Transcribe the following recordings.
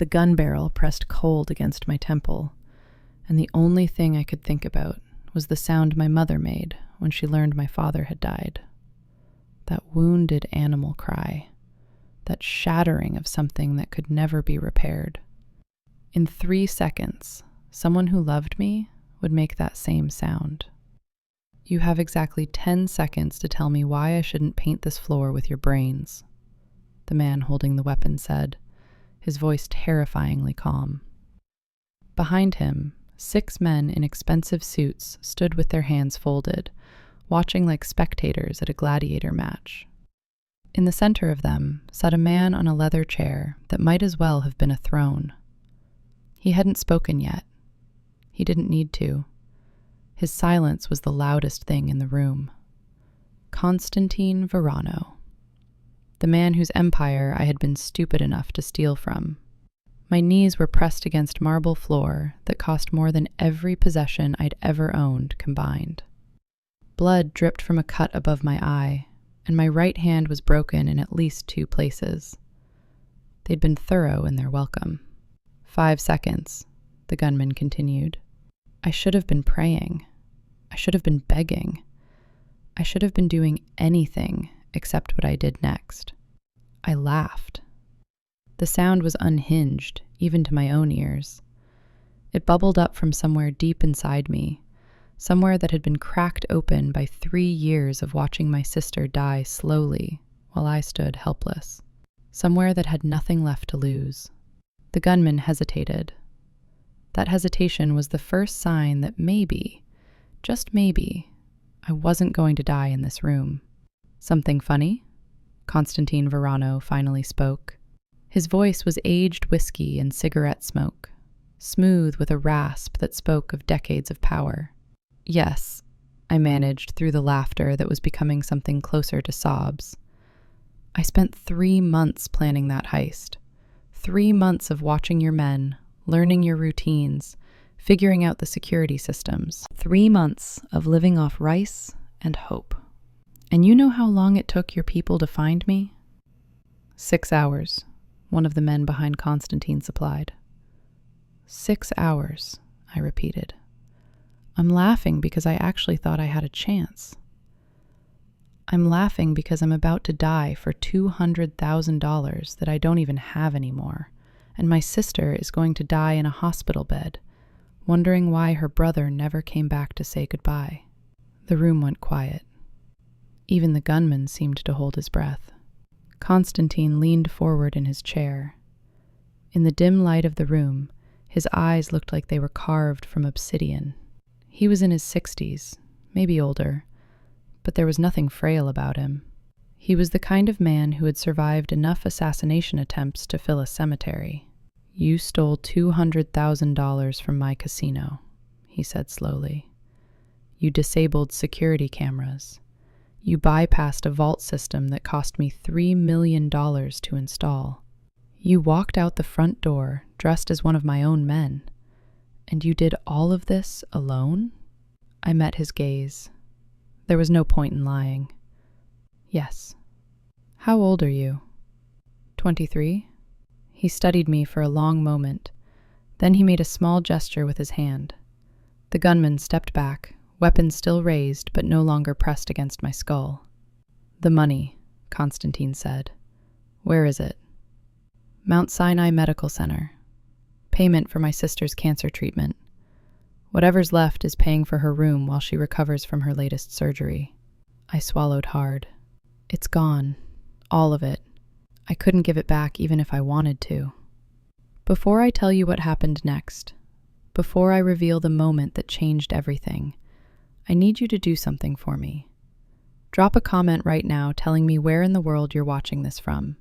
the gun barrel pressed cold against my temple, and the only thing I could think about was the sound my mother made when she learned my father had died. That wounded animal cry, that shattering of something that could never be repaired. In 3 seconds, someone who loved me would make that same sound. You have exactly 10 seconds to tell me why I shouldn't paint this floor with your brains, the man holding the weapon said, his voice terrifyingly calm. Behind him, 6 men in expensive suits stood with their hands folded, watching like spectators at a gladiator match. In the center of them sat a man on a leather chair that might as well have been a throne. He hadn't spoken yet. He didn't need to. His silence was the loudest thing in the room. Constantine Verano, the man whose empire I had been stupid enough to steal from. My knees were pressed against marble floor that cost more than every possession I'd ever owned combined. Blood dripped from a cut above my eye, and my right hand was broken in at least 2 places. They'd been thorough in their welcome. 5 seconds, the gunman continued. I should have been praying. I should have been begging. I should have been doing anything except what I did next. I laughed. The sound was unhinged, even to my own ears. It bubbled up from somewhere deep inside me, somewhere that had been cracked open by 3 years of watching my sister die slowly while I stood helpless. Somewhere that had nothing left to lose. The gunman hesitated. That hesitation was the first sign that maybe, just maybe, I wasn't going to die in this room. Something funny? Constantine Verano finally spoke. His voice was aged whiskey and cigarette smoke, smooth with a rasp that spoke of decades of power. Yes, I managed through the laughter that was becoming something closer to sobs. I spent 3 months planning that heist. 3 months of watching your men, learning your routines, figuring out the security systems. 3 months of living off rice and hope. And you know how long it took your people to find me? 6 hours, one of the men behind Constantine supplied. 6 hours, I repeated. I'm laughing because I actually thought I had a chance. I'm laughing because I'm about to die for $200,000 that I don't even have anymore, and my sister is going to die in a hospital bed, wondering why her brother never came back to say goodbye. The room went quiet. Even the gunman seemed to hold his breath. Constantine leaned forward in his chair. In the dim light of the room, his eyes looked like they were carved from obsidian. He was in his 60s, maybe older, but there was nothing frail about him. He was the kind of man who had survived enough assassination attempts to fill a cemetery. You stole $200,000 from my casino, he said slowly. You disabled security cameras. You bypassed a vault system that cost me $3 million to install. You walked out the front door dressed as one of my own men. And you did all of this alone? I met his gaze. There was no point in lying. Yes. How old are you? 23? He studied me for a long moment. Then he made a small gesture with his hand. The gunman stepped back, weapon still raised but no longer pressed against my skull. The money, Constantine said. Where is it? Mount Sinai Medical Center. Payment for my sister's cancer treatment. Whatever's left is paying for her room while she recovers from her latest surgery. I swallowed hard. It's gone. All of it. I couldn't give it back even if I wanted to. Before I tell you what happened next, before I reveal the moment that changed everything, I need you to do something for me. Drop a comment right now telling me where in the world you're watching this from.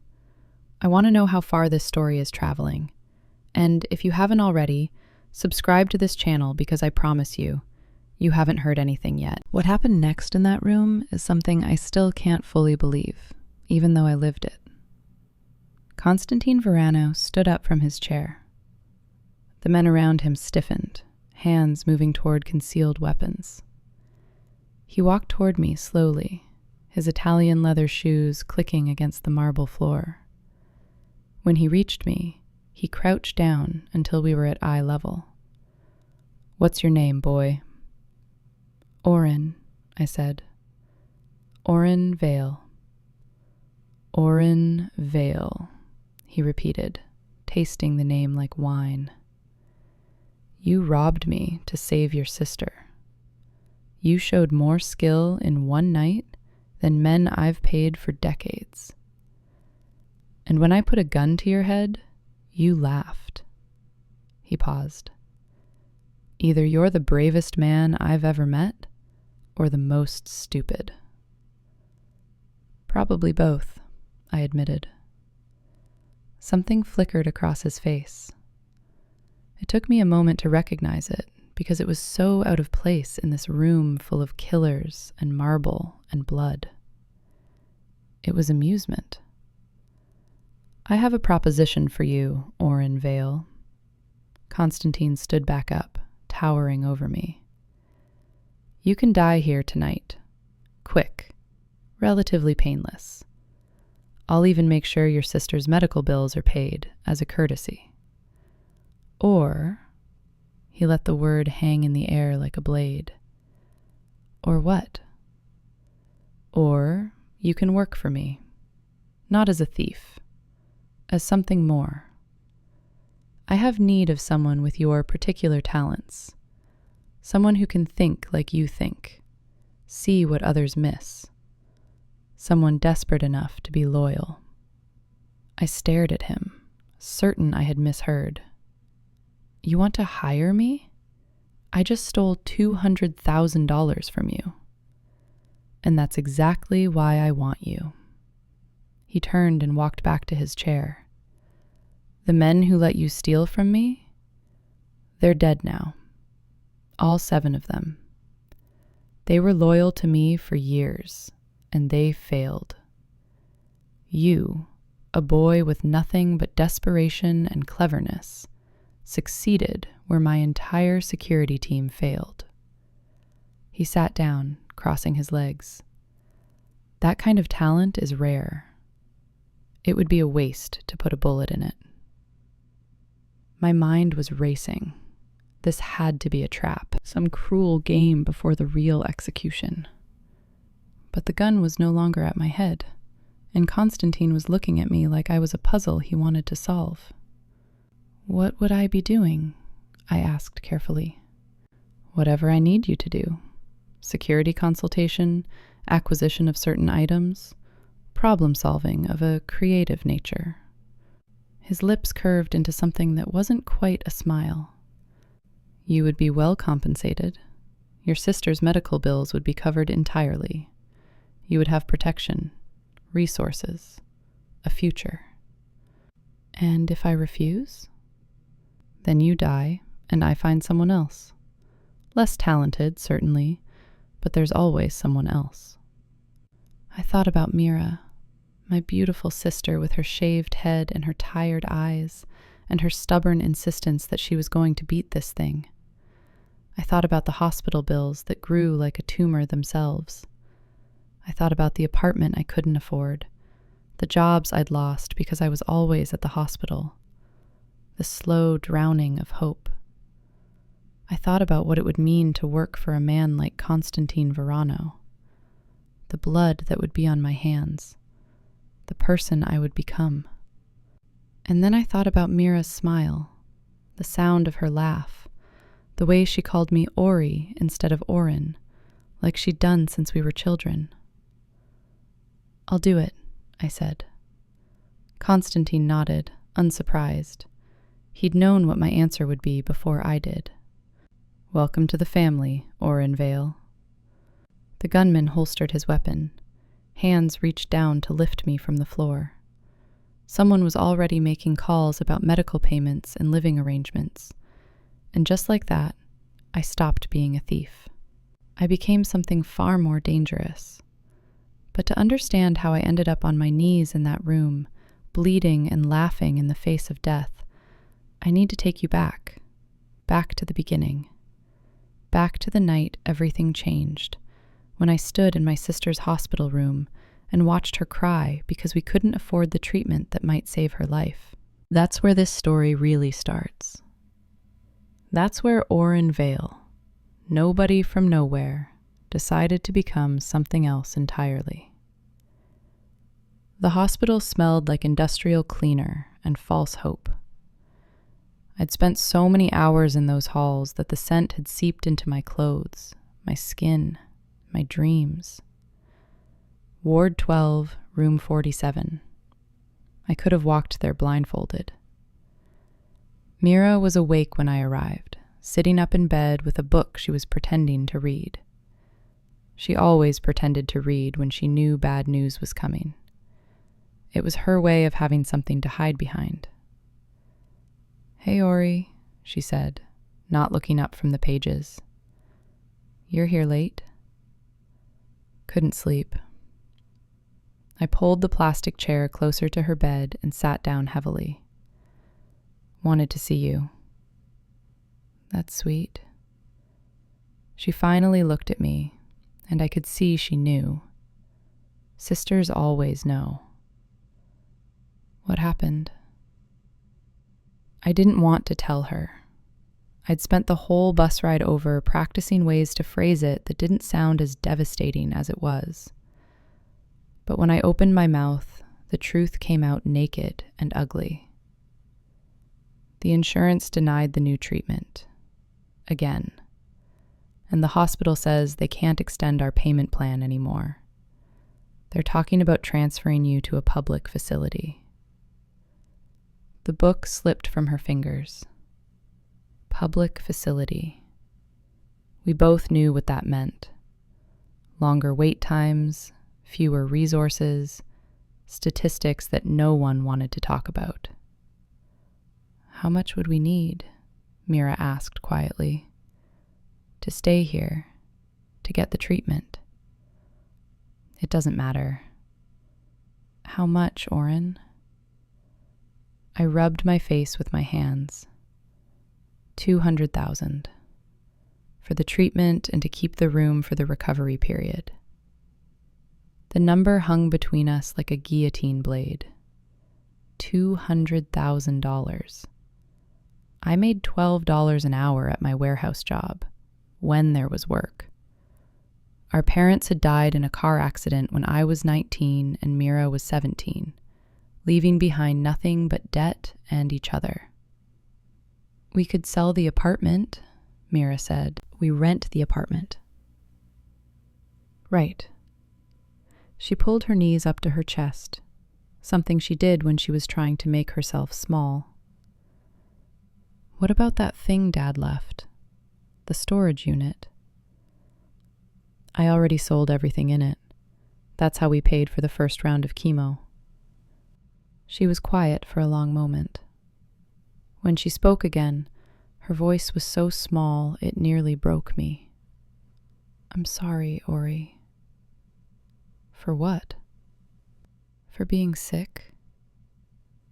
I want to know how far this story is traveling. And if you haven't already, subscribe to this channel because I promise you, you haven't heard anything yet. What happened next in that room is something I still can't fully believe, even though I lived it. Constantine Verano stood up from his chair. The men around him stiffened, hands moving toward concealed weapons. He walked toward me slowly, his Italian leather shoes clicking against the marble floor. When he reached me, He crouched down until we were at eye level. "What's your name, boy?" "Orin," I said. "Orin Vale." "Orin Vale," he repeated, tasting the name like wine. "You robbed me to save your sister. You showed more skill in one night than men I've paid for decades. And when I put a gun to your head, you laughed." He paused. "Either you're the bravest man I've ever met, or the most stupid." "Probably both," I admitted. Something flickered across his face. It took me a moment to recognize it, because it was so out of place in this room full of killers and marble and blood. It was amusement. "I have a proposition for you, Orin Vale." Constantine stood back up, towering over me. "You can die here tonight. Quick. Relatively painless. I'll even make sure your sister's medical bills are paid as a courtesy. Or," he let the word hang in the air like a blade. "Or what?" "Or you can work for me. Not as a thief. As something more. I have need of someone with your particular talents. Someone who can think like you think. See what others miss. Someone desperate enough to be loyal." I stared at him, certain I had misheard. "You want to hire me? I just stole $200,000 from you. And that's exactly why I want you." He turned and walked back to his chair. "The men who let you steal from me? They're dead now. All 7 of them. They were loyal to me for years, and they failed. You, a boy with nothing but desperation and cleverness, succeeded where my entire security team failed." He sat down, crossing his legs. "That kind of talent is rare. It would be a waste to put a bullet in it." My mind was racing. This had to be a trap, some cruel game before the real execution. But the gun was no longer at my head, and Constantine was looking at me like I was a puzzle he wanted to solve. "What would I be doing?" I asked carefully. "Whatever I need you to do. Security consultation, acquisition of certain items, problem solving of a creative nature." His lips curved into something that wasn't quite a smile. "You would be well compensated. Your sister's medical bills would be covered entirely. You would have protection, resources, a future." "And if I refuse?" "Then you die, and I find someone else. Less talented, certainly, but there's always someone else." I thought about Mira, my beautiful sister with her shaved head and her tired eyes, and her stubborn insistence that she was going to beat this thing. I thought about the hospital bills that grew like a tumor themselves. I thought about the apartment I couldn't afford, the jobs I'd lost because I was always at the hospital, the slow drowning of hope. I thought about what it would mean to work for a man like Constantine Verano, the blood that would be on my hands, the person I would become. And then I thought about Mira's smile, the sound of her laugh, the way she called me Ori instead of Orin, like she'd done since we were children. "I'll do it," I said. Constantine nodded, unsurprised. He'd known what my answer would be before I did. "Welcome to the family, Orin Vale." The gunman holstered his weapon. Hands reached down to lift me from the floor. Someone was already making calls about medical payments and living arrangements. And just like that, I stopped being a thief. I became something far more dangerous. But to understand how I ended up on my knees in that room, bleeding and laughing in the face of death, I need to take you back to the beginning. Back to the night everything changed, when I stood in my sister's hospital room and watched her cry because we couldn't afford the treatment that might save her life. That's where this story really starts. That's where Orin Vale, nobody from nowhere, decided to become something else entirely. The hospital smelled like industrial cleaner and false hope. I'd spent so many hours in those halls that the scent had seeped into my clothes, my skin, my dreams. Ward 12, room 47. I could have walked there blindfolded. Mira was awake when I arrived, sitting up in bed with a book she was pretending to read. She always pretended to read when she knew bad news was coming. It was her way of having something to hide behind. "Hey, Ori," she said, not looking up from the pages. "You're here late?" Couldn't sleep. I pulled the plastic chair closer to her bed and sat down heavily. "Wanted to see you." "That's sweet." She finally looked at me, and I could see she knew. Sisters always know. "What happened?" I didn't want to tell her. I'd spent the whole bus ride over practicing ways to phrase it that didn't sound as devastating as it was. But when I opened my mouth, the truth came out naked and ugly. The insurance denied the new treatment. Again. And the hospital says they can't extend our payment plan anymore. They're talking about transferring you to a public facility. The book slipped from her fingers. Public facility. We both knew what that meant. Longer wait times, fewer resources, statistics that no one wanted to talk about. "How much would we need?" Mira asked quietly. "To stay here, to get the treatment." "It doesn't matter." "How much, Orin?" I rubbed my face with my hands. 200,000. For the treatment and to keep the room for the recovery period. The number hung between us like a guillotine blade. $200,000. I made $12 an hour at my warehouse job, when there was work. Our parents had died in a car accident when I was 19 and Mira was 17, leaving behind nothing but debt and each other. "We could sell the apartment," Mira said. "We rent the apartment." "Right." She pulled her knees up to her chest, something she did when she was trying to make herself small. "What about that thing Dad left? The storage unit?" "I already sold everything in it. That's how we paid for the first round of chemo." She was quiet for a long moment. When she spoke again, her voice was so small it nearly broke me. "I'm sorry, Ori." "For what?" "For being sick.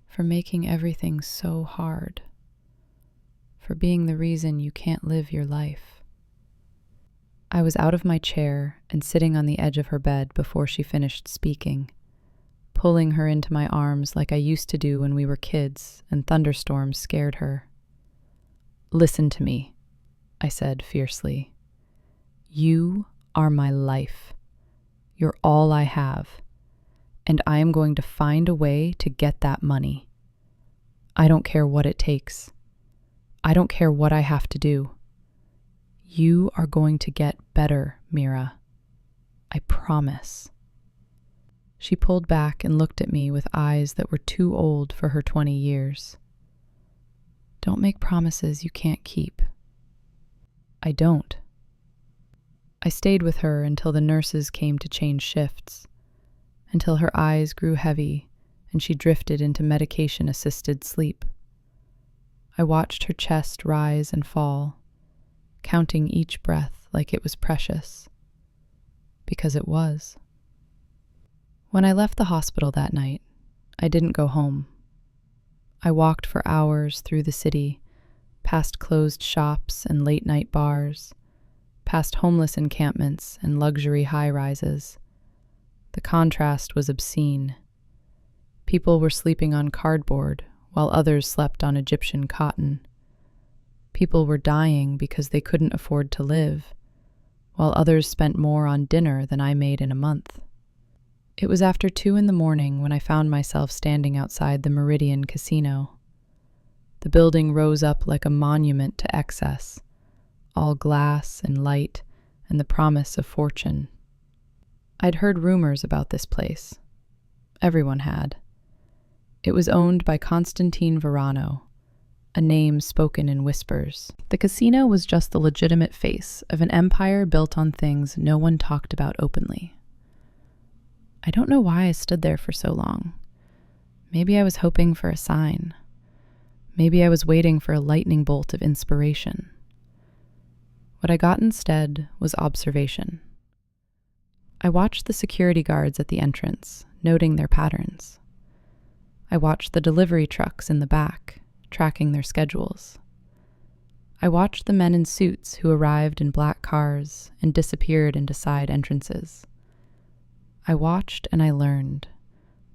For making everything so hard. For being the reason you can't live your life." I was out of my chair and sitting on the edge of her bed before she finished speaking, pulling her into my arms like I used to do when we were kids and thunderstorms scared her. "Listen to me," I said fiercely. "You are my life. You're all I have, and I am going to find a way to get that money. I don't care what it takes. I don't care what I have to do. You are going to get better, Mira. I promise." She pulled back and looked at me with eyes that were too old for her 20 years. "Don't make promises you can't keep." "I don't." I stayed with her until the nurses came to change shifts, until her eyes grew heavy and she drifted into medication-assisted sleep. I watched her chest rise and fall, counting each breath like it was precious. Because it was. When I left the hospital that night, I didn't go home. I walked for hours through the city, past closed shops and late-night bars, past homeless encampments and luxury high-rises. The contrast was obscene. People were sleeping on cardboard while others slept on Egyptian cotton. People were dying because they couldn't afford to live, while others spent more on dinner than I made in a month. It was after 2 a.m. when I found myself standing outside the Meridian Casino. The building rose up like a monument to excess, all glass and light and the promise of fortune. I'd heard rumors about this place. Everyone had. It was owned by Constantine Verano, a name spoken in whispers. The casino was just the legitimate face of an empire built on things no one talked about openly. I don't know why I stood there for so long. Maybe I was hoping for a sign. Maybe I was waiting for a lightning bolt of inspiration. What I got instead was observation. I watched the security guards at the entrance, noting their patterns. I watched the delivery trucks in the back, tracking their schedules. I watched the men in suits who arrived in black cars and disappeared into side entrances. I watched and I learned,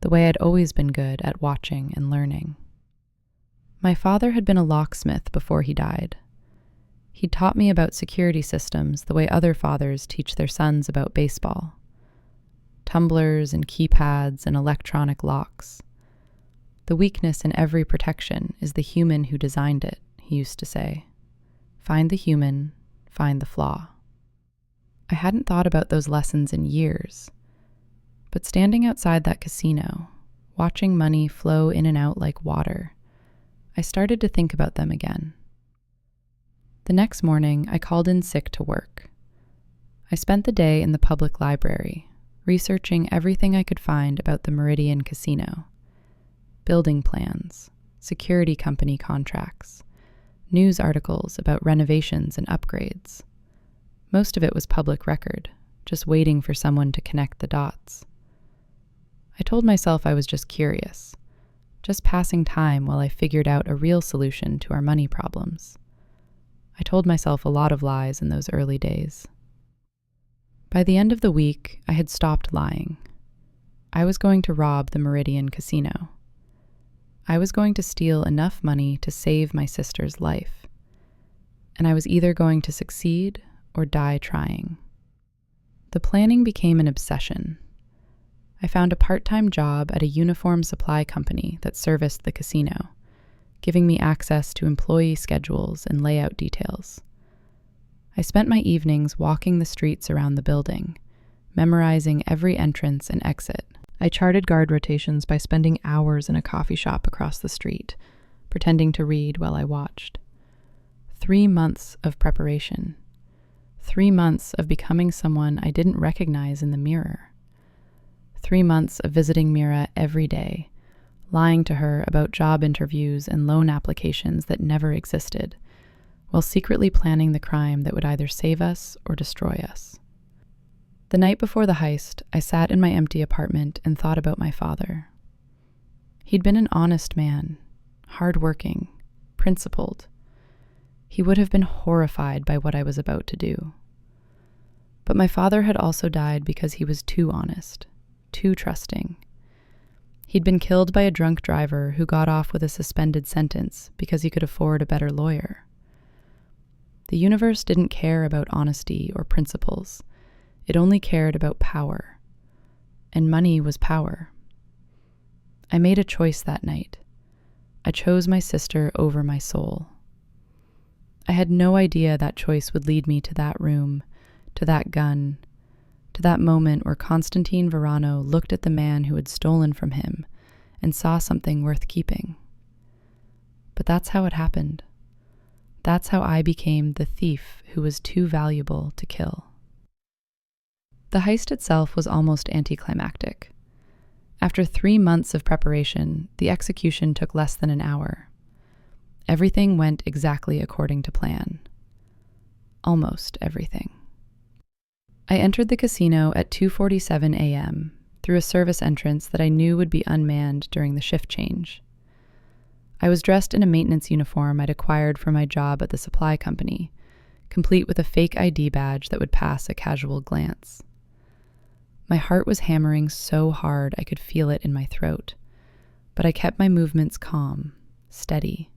the way I'd always been good at watching and learning. My father had been a locksmith before he died. He taught me about security systems the way other fathers teach their sons about baseball. Tumblers and keypads and electronic locks. The weakness in every protection is the human who designed it, he used to say. Find the human, find the flaw. I hadn't thought about those lessons in years, but standing outside that casino, watching money flow in and out like water, I started to think about them again. The next morning, I called in sick to work. I spent the day in the public library, researching everything I could find about the Meridian Casino. Building plans, security company contracts, news articles about renovations and upgrades. Most of it was public record, just waiting for someone to connect the dots. I told myself I was just curious, just passing time while I figured out a real solution to our money problems. I told myself a lot of lies in those early days. By the end of the week, I had stopped lying. I was going to rob the Meridian Casino. I was going to steal enough money to save my sister's life. And I was either going to succeed or die trying. The planning became an obsession. I found a part-time job at a uniform supply company that serviced the casino, giving me access to employee schedules and layout details. I spent my evenings walking the streets around the building, memorizing every entrance and exit. I charted guard rotations by spending hours in a coffee shop across the street, pretending to read while I watched. 3 months of preparation. 3 months of becoming someone I didn't recognize in the mirror. 3 months of visiting Mira every day, lying to her about job interviews and loan applications that never existed, while secretly planning the crime that would either save us or destroy us. The night before the heist, I sat in my empty apartment and thought about my father. He'd been an honest man, hardworking, principled. He would have been horrified by what I was about to do. But my father had also died because he was too honest, too trusting. He'd been killed by a drunk driver who got off with a suspended sentence because he could afford a better lawyer. The universe didn't care about honesty or principles. It only cared about power. And money was power. I made a choice that night. I chose my sister over my soul. I had no idea that choice would lead me to that room, to that gun, to that moment where Constantine Verano looked at the man who had stolen from him and saw something worth keeping. But that's how it happened. That's how I became the thief who was too valuable to kill. The heist itself was almost anticlimactic. After 3 months of preparation, the execution took less than an hour. Everything went exactly according to plan. Almost everything. I entered the casino at 2:47 a.m. through a service entrance that I knew would be unmanned during the shift change. I was dressed in a maintenance uniform I'd acquired for my job at the supply company, complete with a fake ID badge that would pass a casual glance. My heart was hammering so hard I could feel it in my throat, but I kept my movements calm, steady.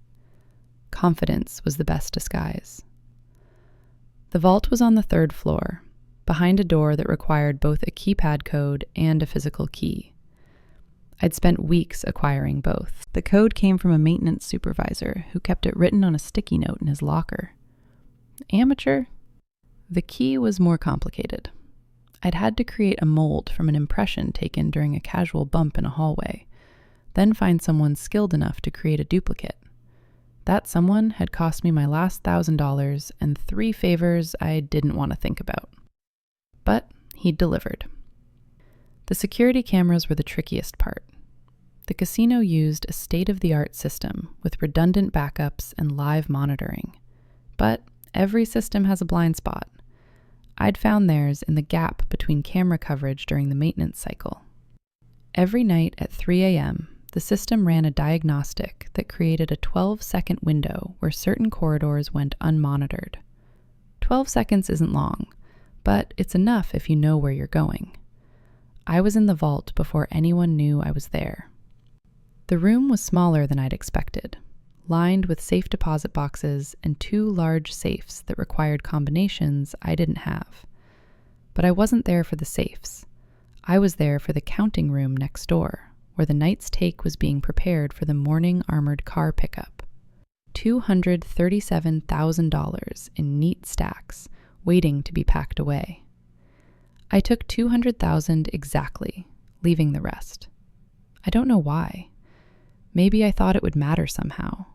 Confidence was the best disguise. The vault was on the 3rd floor, behind a door that required both a keypad code and a physical key. I'd spent weeks acquiring both. The code came from a maintenance supervisor who kept it written on a sticky note in his locker. Amateur? The key was more complicated. I'd had to create a mold from an impression taken during a casual bump in a hallway, then find someone skilled enough to create a duplicate. That someone had cost me my last $1,000 and 3 favors I didn't want to think about. But he'd delivered. The security cameras were the trickiest part. The casino used a state-of-the-art system with redundant backups and live monitoring. But every system has a blind spot. I'd found theirs in the gap between camera coverage during the maintenance cycle. Every night at 3 a.m., the system ran a diagnostic that created a 12-second window where certain corridors went unmonitored. 12 seconds isn't long, but it's enough if you know where you're going. I was in the vault before anyone knew I was there. The room was smaller than I'd expected, lined with safe deposit boxes and 2 large safes that required combinations I didn't have. But I wasn't there for the safes. I was there for the counting room next door, where the night's take was being prepared for the morning armored car pickup. $237,000 in neat stacks, waiting to be packed away. I took $200,000 exactly, leaving the rest. I don't know why. Maybe I thought it would matter somehow.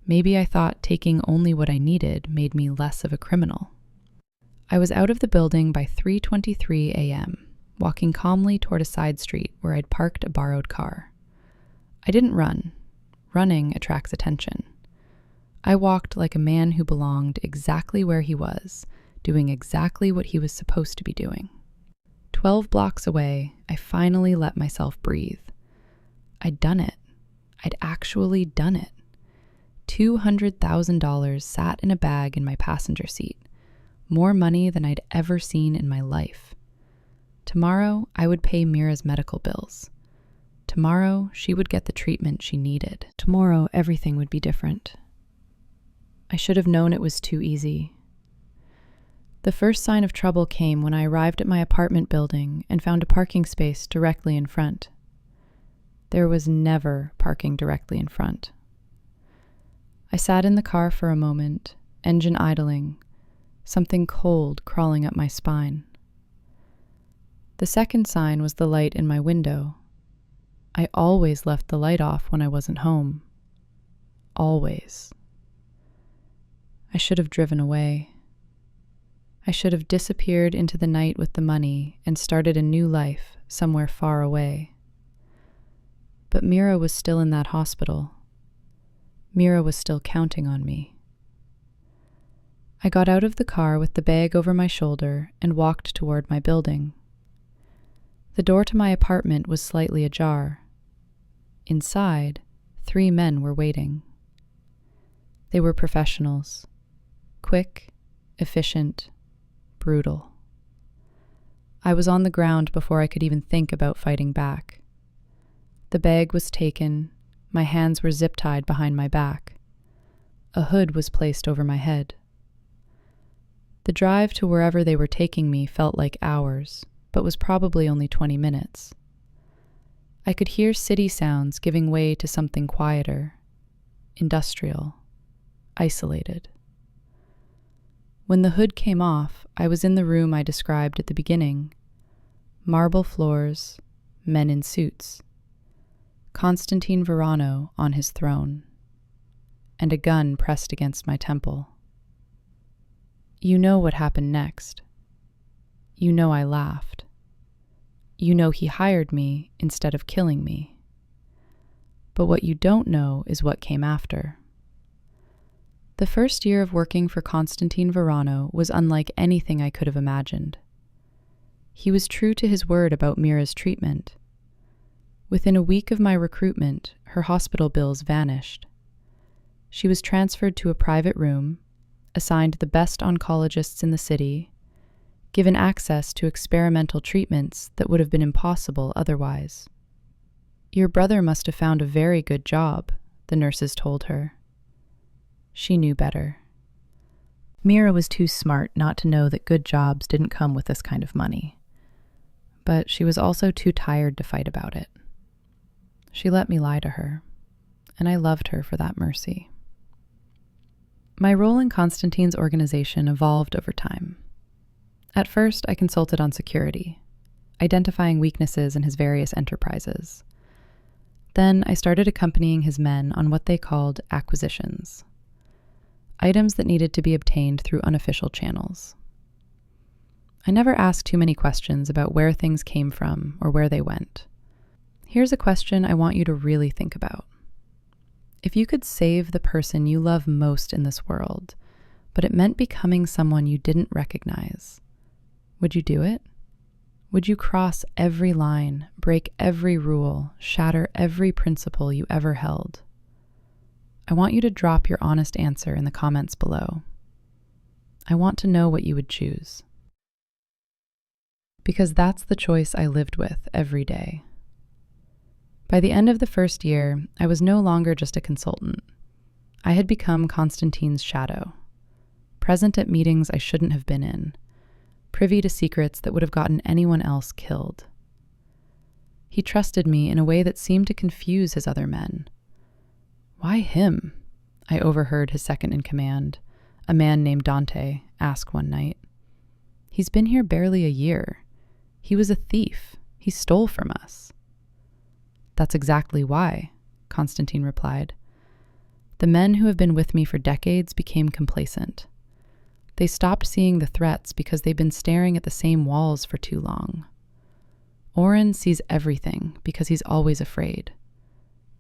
Maybe I thought taking only what I needed made me less of a criminal. I was out of the building by 3:23 a.m., walking calmly toward a side street where I'd parked a borrowed car. I didn't run. Running attracts attention. I walked like a man who belonged exactly where he was, doing exactly what he was supposed to be doing. 12 blocks away, I finally let myself breathe. I'd done it. I'd actually done it. $200,000 sat in a bag in my passenger seat, more money than I'd ever seen in my life. Tomorrow, I would pay Mira's medical bills. Tomorrow, she would get the treatment she needed. Tomorrow, everything would be different. I should have known it was too easy. The first sign of trouble came when I arrived at my apartment building and found a parking space directly in front. There was never parking directly in front. I sat in the car for a moment, engine idling, something cold crawling up my spine. The second sign was the light in my window. I always left the light off when I wasn't home. Always. I should have driven away. I should have disappeared into the night with the money and started a new life somewhere far away. But Mira was still in that hospital. Mira was still counting on me. I got out of the car with the bag over my shoulder and walked toward my building. The door to my apartment was slightly ajar. Inside, 3 men were waiting. They were professionals. Quick, efficient, brutal. I was on the ground before I could even think about fighting back. The bag was taken, my hands were zip-tied behind my back. A hood was placed over my head. The drive to wherever they were taking me felt like hours, but was probably only 20 minutes. I could hear city sounds giving way to something quieter, industrial, isolated. When the hood came off, I was in the room I described at the beginning. Marble floors, men in suits. Constantine Verano on his throne, and a gun pressed against my temple. You know what happened next. You know I laughed. You know he hired me instead of killing me. But what you don't know is what came after. The first year of working for Constantine Verano was unlike anything I could have imagined. He was true to his word about Mira's treatment. Within a week of my recruitment, her hospital bills vanished. She was transferred to a private room, assigned the best oncologists in the city, given access to experimental treatments that would have been impossible otherwise. Your brother must have found a very good job, the nurses told her. She knew better. Mira was too smart not to know that good jobs didn't come with this kind of money. But she was also too tired to fight about it. She let me lie to her, and I loved her for that mercy. My role in Constantine's organization evolved over time. At first, I consulted on security, identifying weaknesses in his various enterprises. Then I started accompanying his men on what they called acquisitions, items that needed to be obtained through unofficial channels. I never asked too many questions about where things came from or where they went. Here's a question I want you to really think about. If you could save the person you love most in this world, but it meant becoming someone you didn't recognize, would you do it? Would you cross every line, break every rule, shatter every principle you ever held? I want you to drop your honest answer in the comments below. I want to know what you would choose. Because that's the choice I lived with every day. By the end of the first year, I was no longer just a consultant. I had become Constantine's shadow, present at meetings I shouldn't have been in, privy to secrets that would have gotten anyone else killed. He trusted me in a way that seemed to confuse his other men. Why him? I overheard his second in command, a man named Dante, ask one night. He's been here barely a year. He was a thief. He stole from us. That's exactly why, Constantine replied. The men who have been with me for decades became complacent. They stopped seeing the threats because they've been staring at the same walls for too long. Orin sees everything because he's always afraid.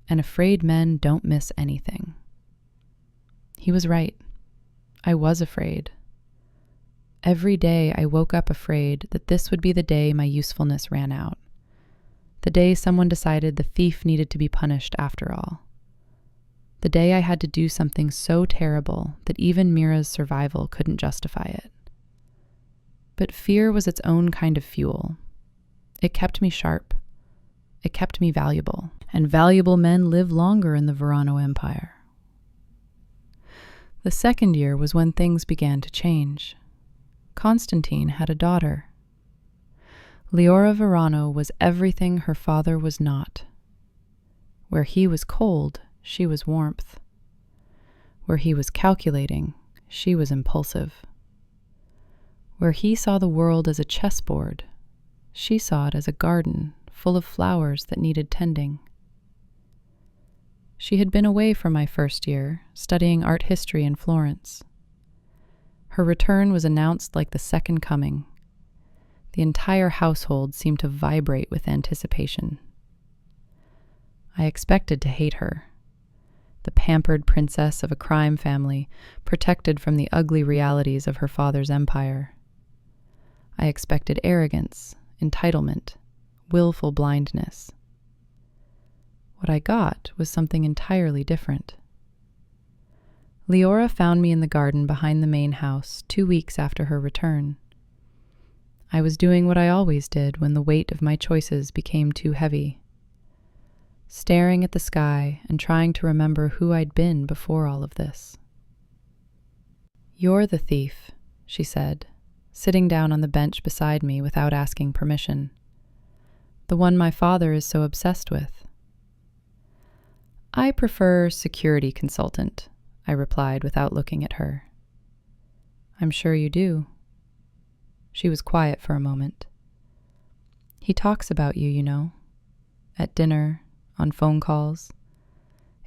And afraid men don't miss anything. He was right. I was afraid. Every day I woke up afraid that this would be the day my usefulness ran out. The day someone decided the thief needed to be punished after all. The day I had to do something so terrible that even Mira's survival couldn't justify it. But fear was its own kind of fuel. It kept me sharp. It kept me valuable. And valuable men live longer in the Verano Empire. The second year was when things began to change. Constantine had a daughter. Leora Verano was everything her father was not. Where he was cold, she was warmth. Where he was calculating, she was impulsive. Where he saw the world as a chessboard, she saw it as a garden full of flowers that needed tending. She had been away for my first year, studying art history in Florence. Her return was announced like the second coming. The entire household seemed to vibrate with anticipation. I expected to hate her, the pampered princess of a crime family, protected from the ugly realities of her father's empire. I expected arrogance, entitlement, willful blindness. What I got was something entirely different. Leora found me in the garden behind the main house 2 weeks after her return. I was doing what I always did when the weight of my choices became too heavy, staring at the sky and trying to remember who I'd been before all of this. "You're the thief," she said, sitting down on the bench beside me without asking permission. "The one my father is so obsessed with." "I prefer security consultant," I replied without looking at her. "I'm sure you do." She was quiet for a moment. "He talks about you, you know, at dinner, on phone calls.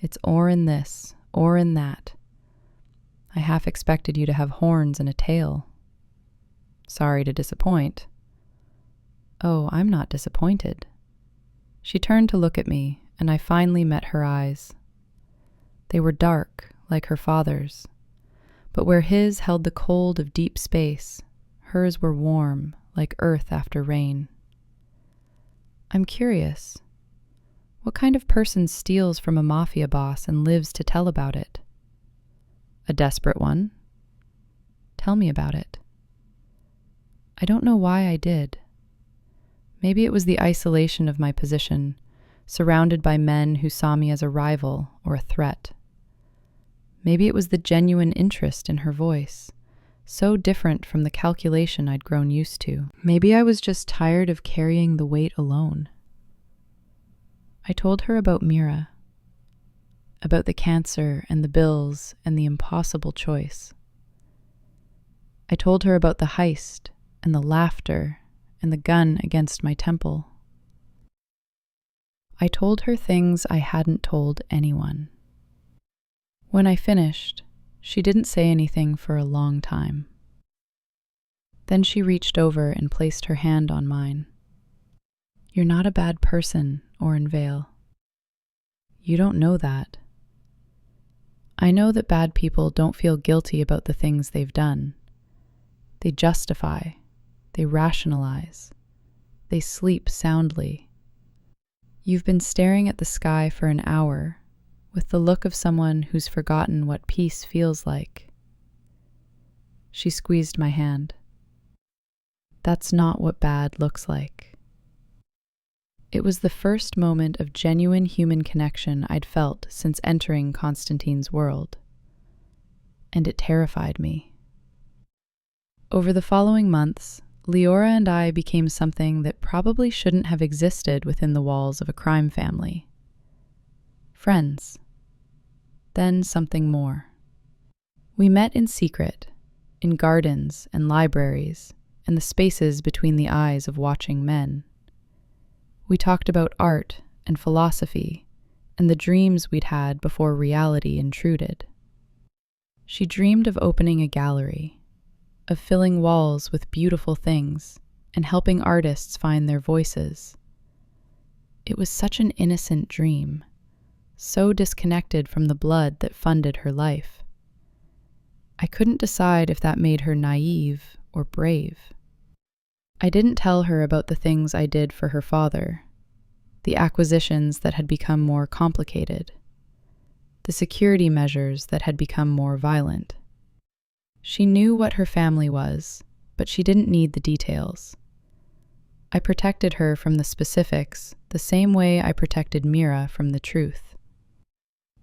It's Orin this, Orin that. I half expected you to have horns and a tail. Sorry to disappoint." "Oh, I'm not disappointed." She turned to look at me, and I finally met her eyes. They were dark, like her father's, but where his held the cold of deep space, hers were warm, like earth after rain. "I'm curious. What kind of person steals from a mafia boss and lives to tell about it?" "A desperate one." "Tell me about it." I don't know why I did. Maybe it was the isolation of my position, surrounded by men who saw me as a rival or a threat. Maybe it was the genuine interest in her voice, so different from the calculation I'd grown used to. Maybe I was just tired of carrying the weight alone. I told her about Mira, about the cancer and the bills and the impossible choice. I told her about the heist and the laughter and the gun against my temple. I told her things I hadn't told anyone. When I finished, she didn't say anything for a long time. Then she reached over and placed her hand on mine. "You're not a bad person, Orin Vale. You don't know that. I know that bad people don't feel guilty about the things they've done. They justify, they rationalize, they sleep soundly. You've been staring at the sky for an hour with the look of someone who's forgotten what peace feels like." She squeezed my hand. "That's not what bad looks like." It was the first moment of genuine human connection I'd felt since entering Constantine's world, and it terrified me. Over the following months, Leora and I became something that probably shouldn't have existed within the walls of a crime family. Friends. Then something more. We met in secret, in gardens and libraries, and the spaces between the eyes of watching men. We talked about art and philosophy and the dreams we'd had before reality intruded. She dreamed of opening a gallery, of filling walls with beautiful things and helping artists find their voices. It was such an innocent dream, so disconnected from the blood that funded her life. I couldn't decide if that made her naive or brave. I didn't tell her about the things I did for her father, the acquisitions that had become more complicated, the security measures that had become more violent. She knew what her family was, but she didn't need the details. I protected her from the specifics the same way I protected Mira from the truth.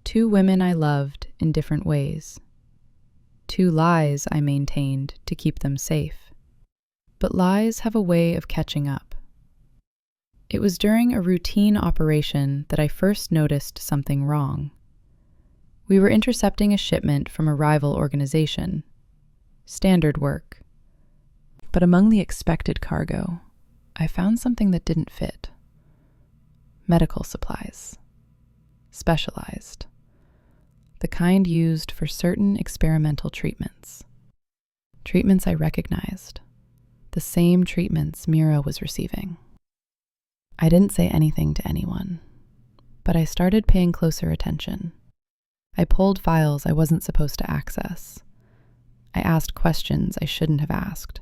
Two women I loved in different ways. Two lies I maintained to keep them safe. But lies have a way of catching up. It was during a routine operation that I first noticed something wrong. We were intercepting a shipment from a rival organization. Standard work. But among the expected cargo, I found something that didn't fit. Medical supplies. Specialized. The kind used for certain experimental treatments. Treatments I recognized. The same treatments Mira was receiving. I didn't say anything to anyone, but I started paying closer attention. I pulled files I wasn't supposed to access. I asked questions I shouldn't have asked.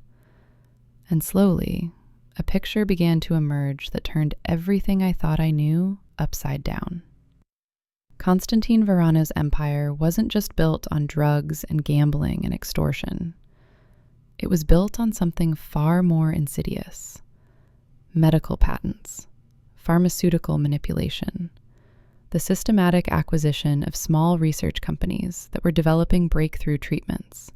And slowly, a picture began to emerge that turned everything I thought I knew upside down. Constantine Varana's empire wasn't just built on drugs and gambling and extortion. It was built on something far more insidious. Medical patents, pharmaceutical manipulation, the systematic acquisition of small research companies that were developing breakthrough treatments,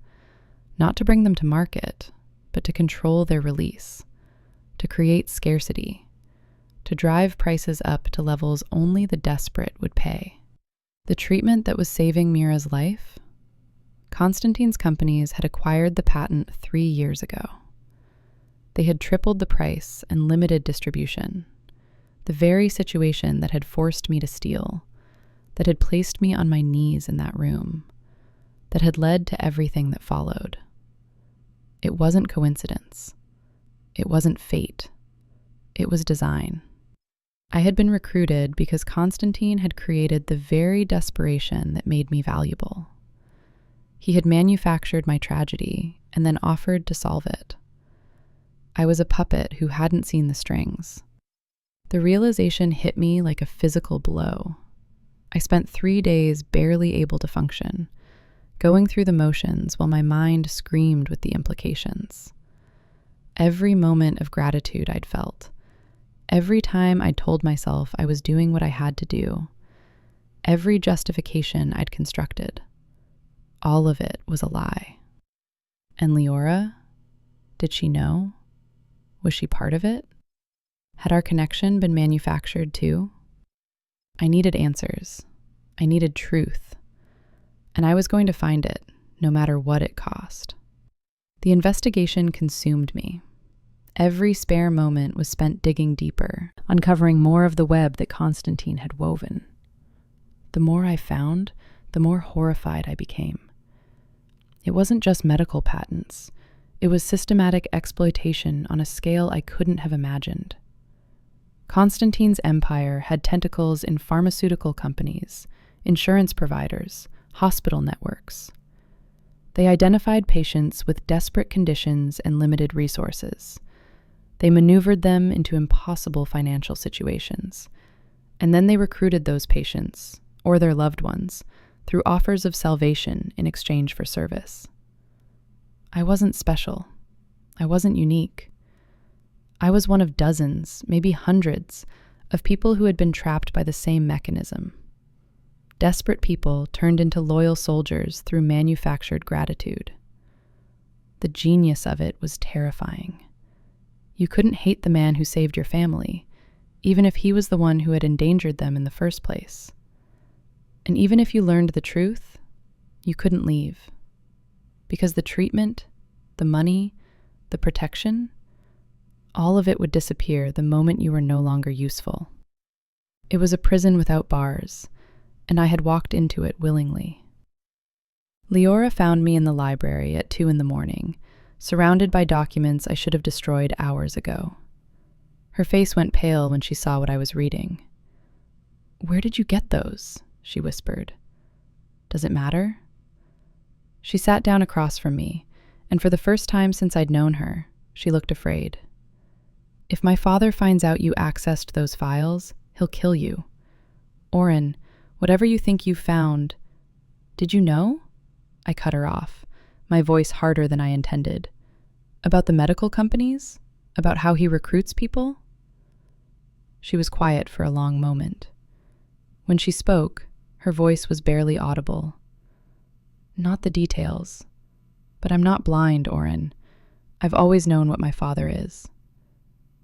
not to bring them to market, but to control their release, to create scarcity, to drive prices up to levels only the desperate would pay. The treatment that was saving Mira's life? Constantine's companies had acquired the patent 3 years ago. They had tripled the price and limited distribution, the very situation that had forced me to steal, that had placed me on my knees in that room, that had led to everything that followed. It wasn't coincidence. It wasn't fate. It was design. I had been recruited because Constantine had created the very desperation that made me valuable. He had manufactured my tragedy and then offered to solve it. I was a puppet who hadn't seen the strings. The realization hit me like a physical blow. I spent 3 days barely able to function, going through the motions while my mind screamed with the implications. Every moment of gratitude I'd felt, Every time I told myself I was doing what I had to do, every justification I'd constructed, all of it was a lie. And Leora, did she know? Was she part of it? Had our connection been manufactured too? I needed answers. I needed truth. And I was going to find it, no matter what it cost. The investigation consumed me. Every spare moment was spent digging deeper, uncovering more of the web that Constantine had woven. The more I found, the more horrified I became. It wasn't just medical patents. It was systematic exploitation on a scale I couldn't have imagined. Constantine's empire had tentacles in pharmaceutical companies, insurance providers, hospital networks. They identified patients with desperate conditions and limited resources. They maneuvered them into impossible financial situations. And then they recruited those patients, or their loved ones, through offers of salvation in exchange for service. I wasn't special. I wasn't unique. I was one of dozens, maybe hundreds, of people who had been trapped by the same mechanism. Desperate people turned into loyal soldiers through manufactured gratitude. The genius of it was terrifying. You couldn't hate the man who saved your family, even if he was the one who had endangered them in the first place. And even if you learned the truth, you couldn't leave. Because the treatment, the money, the protection, all of it would disappear the moment you were no longer useful. It was a prison without bars, and I had walked into it willingly. Leora found me in the library at 2 a.m, surrounded by documents I should have destroyed hours ago. Her face went pale when she saw what I was reading. "Where did you get those?" she whispered. "Does it matter?" She sat down across from me, and for the first time since I'd known her, she looked afraid. "If my father finds out you accessed those files, he'll kill you. Orin, whatever you think you found..." "Did you know?" I cut her off, my voice harder than I intended. "About the medical companies? About how he recruits people?" She was quiet for a long moment. When she spoke, her voice was barely audible. "Not the details. But I'm not blind, Orin. I've always known what my father is."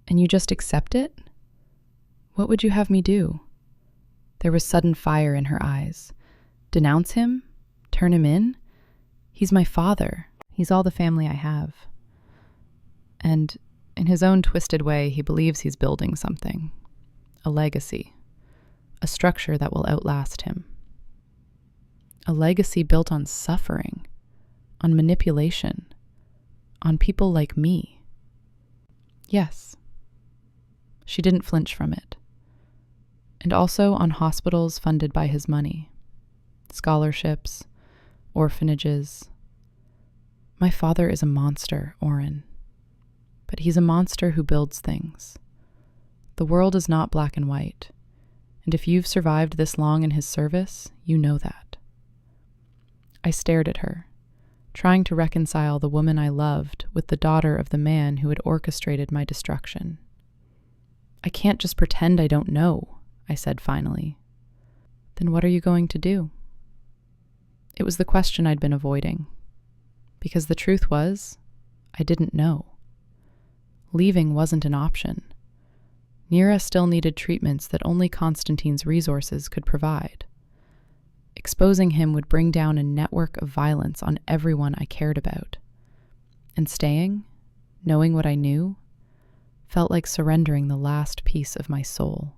"And you just accept it? What would you have me do?" There was sudden fire in her eyes. "Denounce him? Turn him in? He's my father. He's all the family I have. And in his own twisted way, he believes he's building something. A legacy. A structure that will outlast him. A legacy built on suffering, on manipulation, on people like me." "Yes." She didn't flinch from it. "And also on hospitals funded by his money. Scholarships, orphanages. My father is a monster, Orin. But he's a monster who builds things. The world is not black and white. And if you've survived this long in his service, you know that." I stared at her, trying to reconcile the woman I loved with the daughter of the man who had orchestrated my destruction. "I can't just pretend I don't know," I said finally. "Then what are you going to do?" It was the question I'd been avoiding. Because the truth was, I didn't know. Leaving wasn't an option. Nira still needed treatments that only Constantine's resources could provide. Exposing him would bring down a network of violence on everyone I cared about. And staying, knowing what I knew, felt like surrendering the last piece of my soul.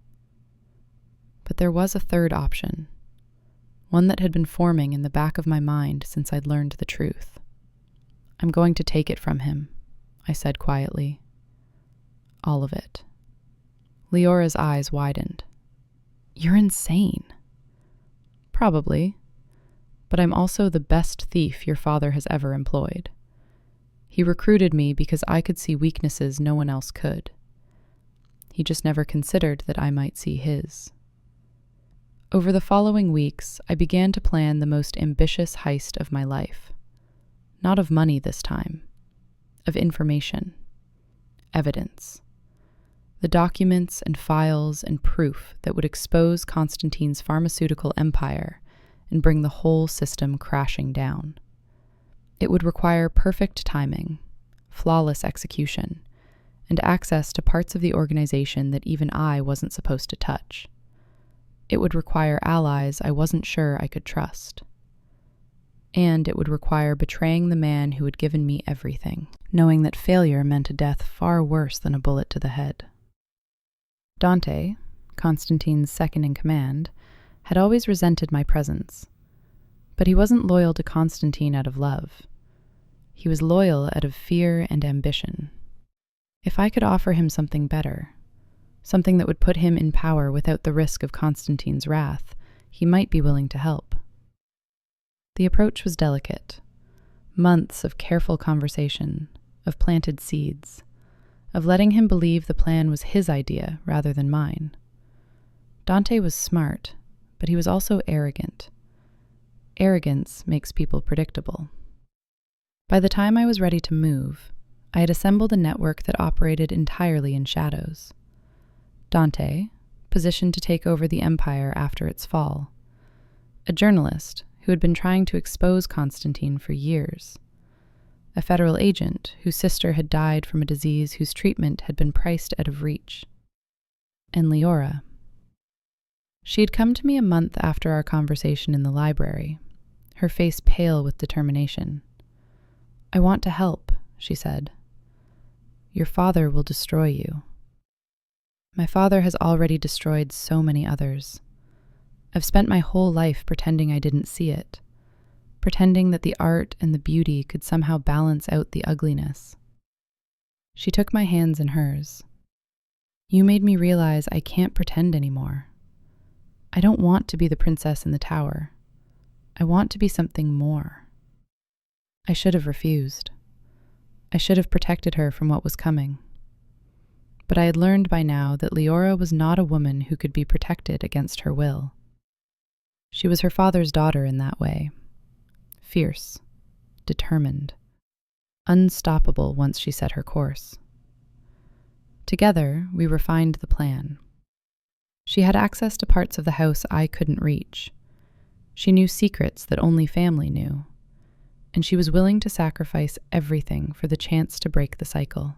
But there was a third option, one that had been forming in the back of my mind since I'd learned the truth. "I'm going to take it from him," I said quietly. "All of it." Leora's eyes widened. "You're insane." "Probably. But I'm also the best thief your father has ever employed. He recruited me because I could see weaknesses no one else could. He just never considered that I might see his." Over the following weeks, I began to plan the most ambitious heist of my life. Not of money this time. Of information. Evidence. The documents and files and proof that would expose Constantine's pharmaceutical empire and bring the whole system crashing down. It would require perfect timing, flawless execution, and access to parts of the organization that even I wasn't supposed to touch. It would require allies I wasn't sure I could trust. And it would require betraying the man who had given me everything, knowing that failure meant a death far worse than a bullet to the head. Dante, Constantine's second in command, had always resented my presence. But he wasn't loyal to Constantine out of love. He was loyal out of fear and ambition. If I could offer him something better, something that would put him in power without the risk of Constantine's wrath, he might be willing to help. The approach was delicate. Months of careful conversation, of planted seeds, of letting him believe the plan was his idea rather than mine. Dante was smart, but he was also arrogant. Arrogance makes people predictable. By the time I was ready to move, I had assembled a network that operated entirely in shadows. Dante, positioned to take over the empire after its fall. A journalist who had been trying to expose Constantine for years. A federal agent whose sister had died from a disease whose treatment had been priced out of reach. And Leora. She had come to me a month after our conversation in the library, her face pale with determination. "I want to help," she said. "Your father will destroy you." My father has already destroyed so many others. I've spent my whole life pretending I didn't see it, pretending that the art and the beauty could somehow balance out the ugliness. She took my hands in hers. "You made me realize I can't pretend anymore. I don't want to be the princess in the tower. I want to be something more." I should have refused. I should have protected her from what was coming. But I had learned by now that Leora was not a woman who could be protected against her will. She was her father's daughter in that way. Fierce, determined, unstoppable once she set her course. Together, we refined the plan. She had access to parts of the house I couldn't reach. She knew secrets that only family knew. And she was willing to sacrifice everything for the chance to break the cycle.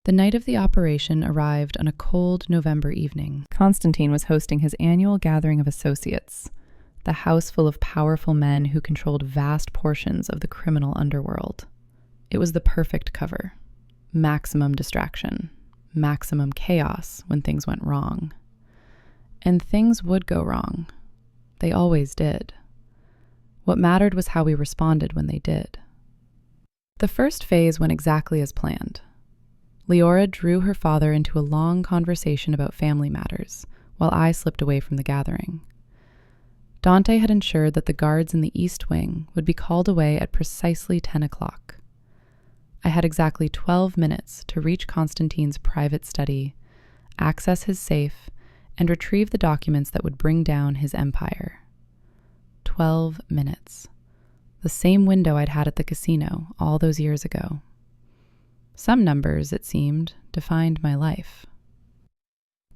The night of the operation arrived on a cold November evening. Constantine was hosting his annual gathering of associates, the house full of powerful men who controlled vast portions of the criminal underworld. It was the perfect cover. Maximum distraction, maximum chaos when things went wrong. And things would go wrong. They always did. What mattered was how we responded when they did. The first phase went exactly as planned. Leora drew her father into a long conversation about family matters, while I slipped away from the gathering. Dante had ensured that the guards in the East Wing would be called away at precisely 10 o'clock. I had exactly 12 minutes to reach Constantine's private study, access his safe, and retrieve the documents that would bring down his empire. 12 minutes. The same window I'd had at the casino all those years ago. Some numbers, it seemed, defined my life.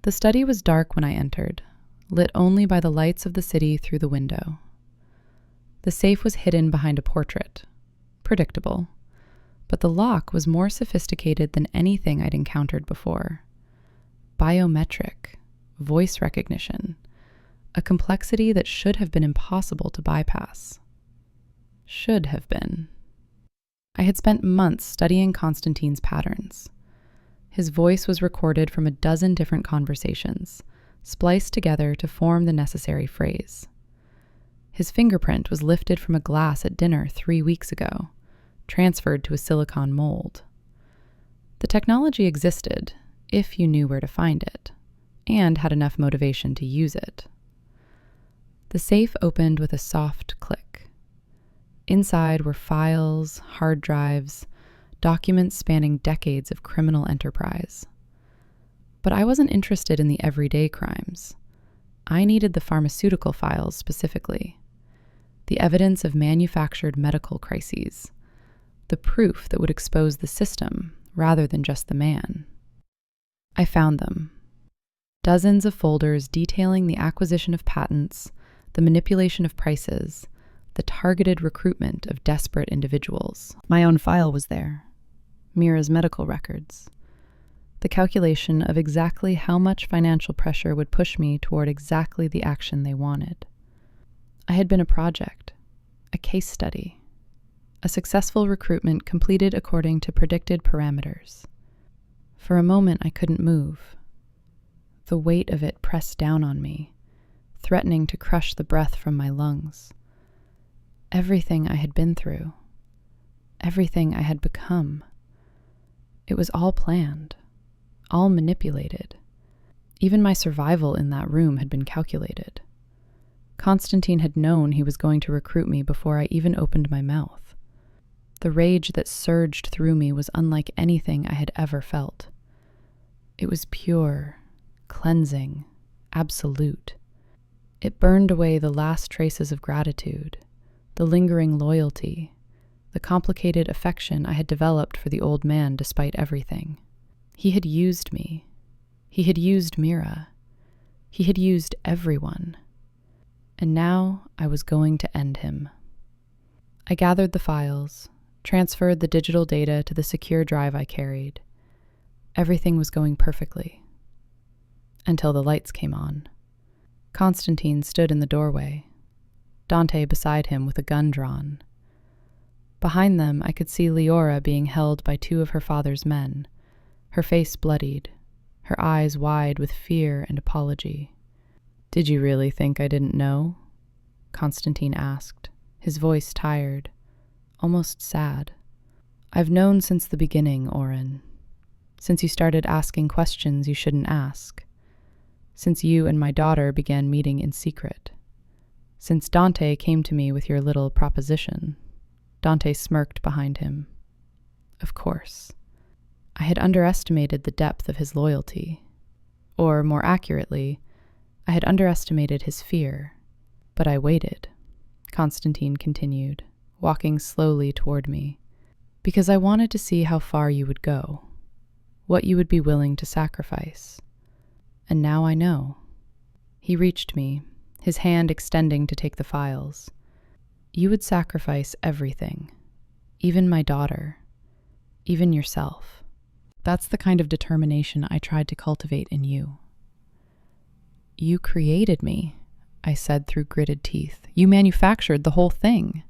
The study was dark when I entered, lit only by the lights of the city through the window. The safe was hidden behind a portrait. Predictable. But the lock was more sophisticated than anything I'd encountered before. Biometric, voice recognition, a complexity that should have been impossible to bypass. Should have been. I had spent months studying Constantine's patterns. His voice was recorded from a dozen different conversations, spliced together to form the necessary phrase. His fingerprint was lifted from a glass at dinner 3 weeks ago, transferred to a silicone mold. The technology existed, if you knew where to find it, and had enough motivation to use it. The safe opened with a soft click. Inside were files, hard drives, documents spanning decades of criminal enterprise. But I wasn't interested in the everyday crimes. I needed the pharmaceutical files specifically. The evidence of manufactured medical crises. The proof that would expose the system rather than just the man. I found them. Dozens of folders detailing the acquisition of patents, the manipulation of prices, the targeted recruitment of desperate individuals. My own file was there. Mira's medical records. The calculation of exactly how much financial pressure would push me toward exactly the action they wanted. I had been a project, a case study, a successful recruitment completed according to predicted parameters. For a moment, I couldn't move. The weight of it pressed down on me, threatening to crush the breath from my lungs. Everything I had been through, everything I had become, it was all planned, all manipulated. Even my survival in that room had been calculated. Constantine had known he was going to recruit me before I even opened my mouth. The rage that surged through me was unlike anything I had ever felt. It was pure, cleansing, absolute. It burned away the last traces of gratitude, the lingering loyalty, the complicated affection I had developed for the old man despite everything. He had used me. He had used Mira. He had used everyone. And now I was going to end him. I gathered the files, transferred the digital data to the secure drive I carried. Everything was going perfectly. Until the lights came on. Constantine stood in the doorway, Dante beside him with a gun drawn. Behind them, I could see Leora being held by two of her father's men, her face bloodied, her eyes wide with fear and apology. "Did you really think I didn't know?" Constantine asked, his voice tired, almost sad. "I've known since the beginning, Orin. Since you started asking questions you shouldn't ask. Since you and my daughter began meeting in secret. Since Dante came to me with your little proposition." Dante smirked behind him. Of course. I had underestimated the depth of his loyalty. Or, more accurately, I had underestimated his fear. But I waited, Constantine continued, walking slowly toward me, because I wanted to see how far you would go, what you would be willing to sacrifice. And now I know. He reached me, his hand extending to take the files. You would sacrifice everything, even my daughter, even yourself. That's the kind of determination I tried to cultivate in you. You created me, I said through gritted teeth. You manufactured the whole thing.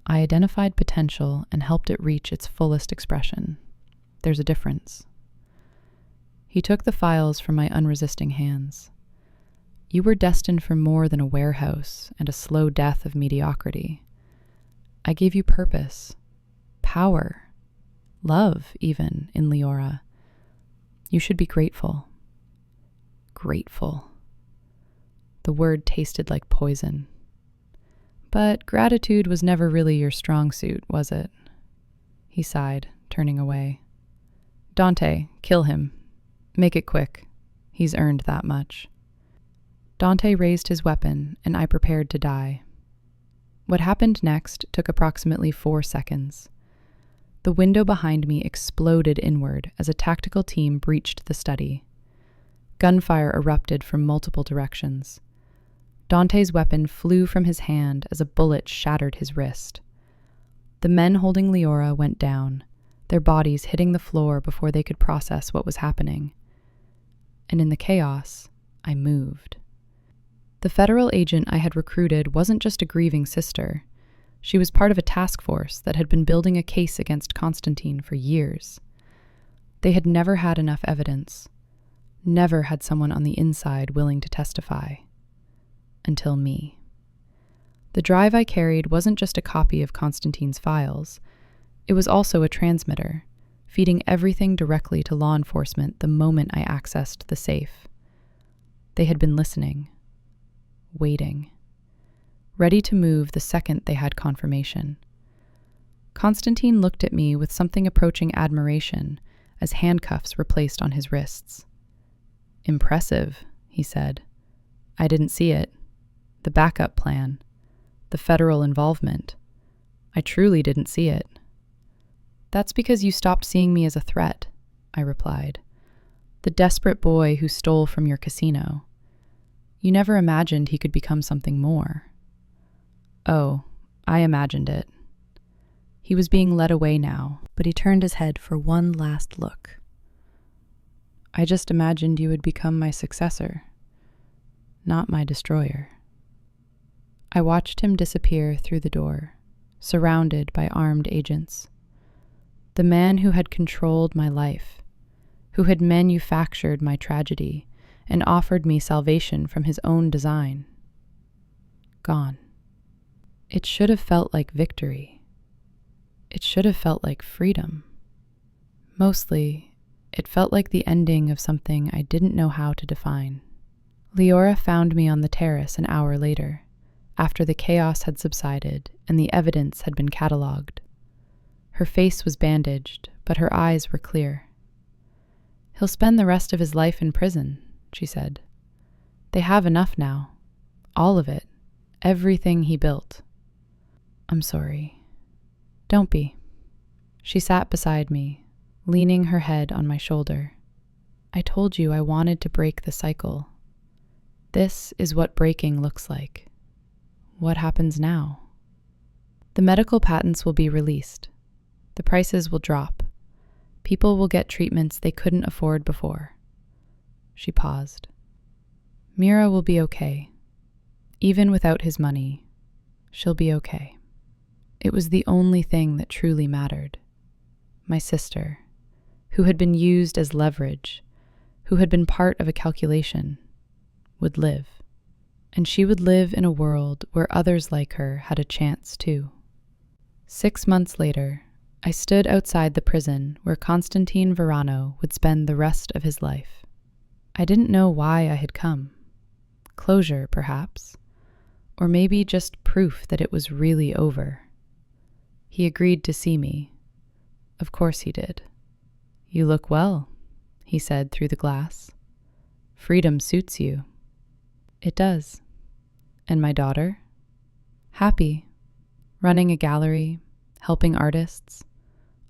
I identified potential and helped it reach its fullest expression. There's a difference. He took the files from my unresisting hands. You were destined for more than a warehouse and a slow death of mediocrity. I gave you purpose, power, love even, in Leora. You should be grateful. Grateful. The word tasted like poison. But gratitude was never really your strong suit, was it? He sighed, turning away. Dante, kill him. Make it quick. He's earned that much. Dante raised his weapon, and I prepared to die. What happened next took approximately 4 seconds. The window behind me exploded inward as a tactical team breached the study. Gunfire erupted from multiple directions. Dante's weapon flew from his hand as a bullet shattered his wrist. The men holding Leora went down, their bodies hitting the floor before they could process what was happening. And in the chaos, I moved. The federal agent I had recruited wasn't just a grieving sister. She was part of a task force that had been building a case against Constantine for years. They had never had enough evidence. Never had someone on the inside willing to testify. Until me. The drive I carried wasn't just a copy of Constantine's files. It was also a transmitter, feeding everything directly to law enforcement the moment I accessed the safe. They had been listening. Waiting. Ready to move the second they had confirmation. Constantine looked at me with something approaching admiration as handcuffs were placed on his wrists. Impressive, he said. I didn't see it. The backup plan. The federal involvement. I truly didn't see it. That's because you stopped seeing me as a threat, I replied. The desperate boy who stole from your casino. You never imagined he could become something more. Oh, I imagined it. He was being led away now, but he turned his head for one last look. I just imagined you would become my successor, not my destroyer. I watched him disappear through the door, surrounded by armed agents. The man who had controlled my life, who had manufactured my tragedy and offered me salvation from his own design. Gone. It should have felt like victory. It should have felt like freedom. Mostly, it felt like the ending of something I didn't know how to define. Leora found me on the terrace an hour later, after the chaos had subsided and the evidence had been catalogued. Her face was bandaged, but her eyes were clear. "He'll spend the rest of his life in prison," she said. "They have enough now. All of it. Everything he built." "I'm sorry." "Don't be." She sat beside me, leaning her head on my shoulder. "I told you I wanted to break the cycle. This is what breaking looks like. What happens now?" "The medical patents will be released. The prices will drop. People will get treatments they couldn't afford before." She paused. "Mira will be okay. Even without his money, she'll be okay." It was the only thing that truly mattered. My sister, who had been used as leverage, who had been part of a calculation, would live. And she would live in a world where others like her had a chance too. 6 months later, I stood outside the prison where Constantine Verano would spend the rest of his life. I didn't know why I had come. Closure, perhaps. Or maybe just proof that it was really over. He agreed to see me. Of course he did. "You look well," he said through the glass. "Freedom suits you." "It does." "And my daughter?" "Happy. Running a gallery, helping artists.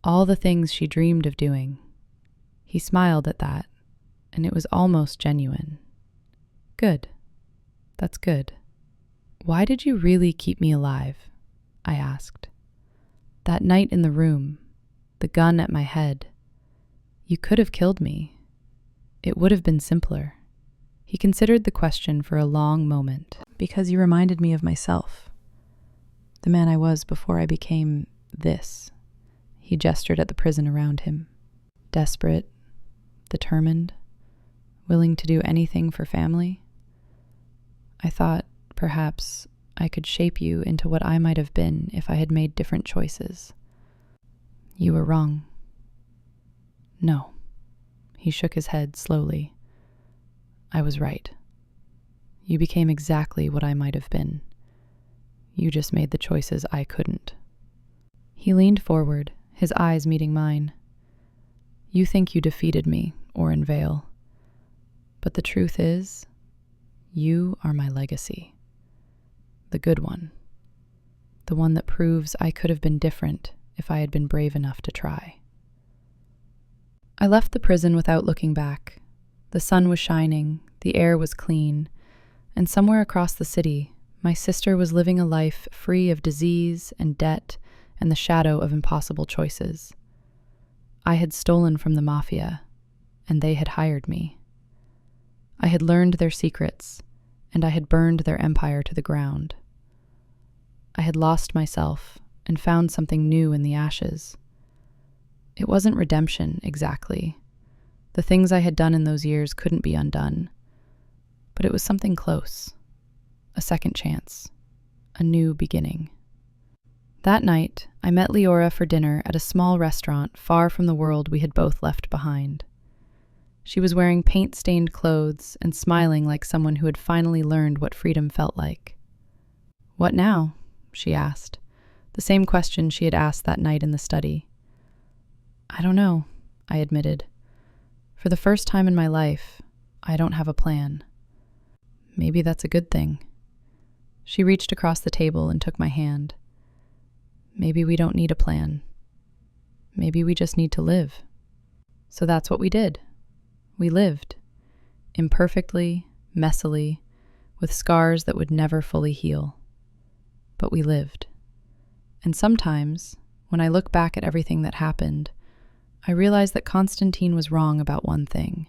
All the things she dreamed of doing." He smiled at that, and it was almost genuine. "Good. That's good." "Why did you really keep me alive?" I asked. "That night in the room, the gun at my head. You could have killed me. It would have been simpler." He considered the question for a long moment. "Because you reminded me of myself. The man I was before I became this." He gestured at the prison around him. "Desperate, determined, willing to do anything for family. I thought, perhaps, I could shape you into what I might have been if I had made different choices. You were wrong." "No." He shook his head slowly. "I was right. You became exactly what I might have been. You just made the choices I couldn't." He leaned forward, his eyes meeting mine. "You think you defeated me, Orin Vale. But the truth is, you are my legacy. The good one. The one that proves I could have been different if I had been brave enough to try." I left the prison without looking back. The sun was shining, the air was clean, and somewhere across the city, my sister was living a life free of disease and debt and the shadow of impossible choices. I had stolen from the Mafia, and they had hired me. I had learned their secrets, and I had burned their empire to the ground. I had lost myself and found something new in the ashes. It wasn't redemption, exactly. The things I had done in those years couldn't be undone. But it was something close. A second chance. A new beginning. That night, I met Leora for dinner at a small restaurant far from the world we had both left behind. She was wearing paint-stained clothes and smiling like someone who had finally learned what freedom felt like. "What now?" she asked, the same question she had asked that night in the study. "I don't know," I admitted. "For the first time in my life, I don't have a plan." "Maybe that's a good thing." She reached across the table and took my hand. "Maybe we don't need a plan. Maybe we just need to live." So that's what we did. We lived, imperfectly, messily, with scars that would never fully heal. But we lived. And sometimes, when I look back at everything that happened, I realize that Constantine was wrong about one thing.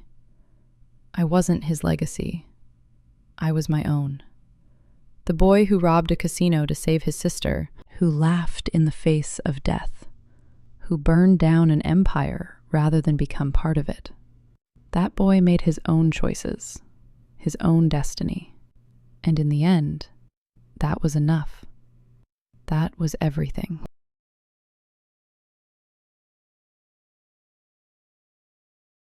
I wasn't his legacy. I was my own. The boy who robbed a casino to save his sister, who laughed in the face of death, who burned down an empire rather than become part of it. That boy made his own choices, his own destiny. And in the end, that was enough. That was everything.